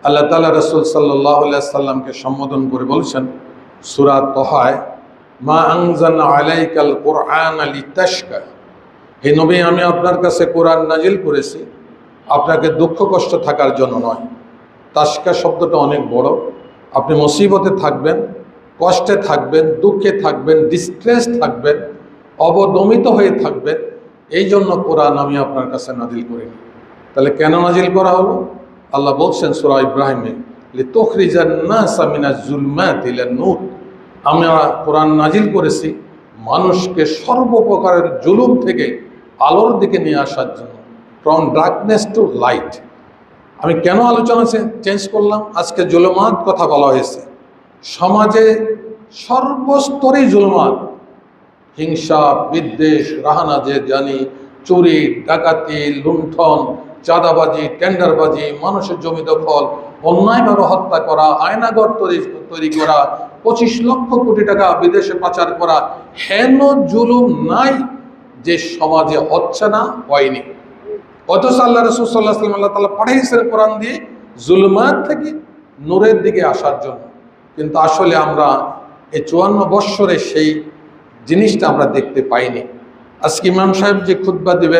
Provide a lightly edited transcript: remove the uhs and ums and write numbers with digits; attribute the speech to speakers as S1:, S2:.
S1: আল্লাহ তাআলা রাসূল সাল্লাল্লাহু আলাইহি সাল্লামকে সম্বোধন করে বলছেন সূরা তাহায়, মা আনজালনা আলাইকাল কুরআনা লিতাশকা, হে নবী আমি আপনার কাছে কোরআন নাজিল করেছি আপনাকে দুঃখ কষ্ট থাকার জন্য নয়। তাশকা শব্দটা অনেক বড়। আপনি মুসিবতে থাকবেন, কষ্টে থাকবেন, দুঃখে থাকবেন, ডিস্ট্রেস থাকবেন, অবদমিত হয়ে থাকবেন, এই জন্য কোরআন আমি আপনার কাছে নাজিল করিনি। তাহলে কেন নাজিল করা হলো? আল্লাহ বলছেন সূরা ইব্রাহিমে, লিতুখরিজান নাসা মিনাজ জুলমাতি ইলান নূর, আমরা কোরআন নাজিল করেছি মানুষকে সর্বপ্রকারের জুলুম থেকে আলোর দিকে নিয়ে আসার জন্য, ফ্রম ডার্কনেস টু লাইট। আমি কেন আলোচনা চেঞ্জ করলাম? আজকে জুলুমাত কথা বলা হয়েছে। সমাজে সর্বস্তরেই জুলুমাত, হিংসা, বিদ্বেষ, রাহানাজে জানি, চুরি, ডাকাতি, লুণ্ঠন, চাঁদাবাজি, টেন্ডারবাজি, মানুষের জমি দখল, অন্যায়ভাবে হত্যা করা, আয়নাঘর তৈরি করা, 25 লক্ষ কোটি টাকা বিদেশে পাচার করা, হেন জুলুম নাই যে সমাজে হচ্ছে না, হয়নি। অথচ আল্লাহ রাসূল সাল্লাল্লাহু আলাইহি ওয়াসাল্লাম আল্লাহ তাআলা পাঠিয়েছেন কোরআন দিয়ে জুলুমাত থেকে নূরের দিকে আসার জন্য। কিন্তু আসলে আমরা এই 54 বৎসরে সেই জিনিসটা আমরা দেখতে পাইনি। আজকে ইমাম সাহেব যে খুতবা দিবেন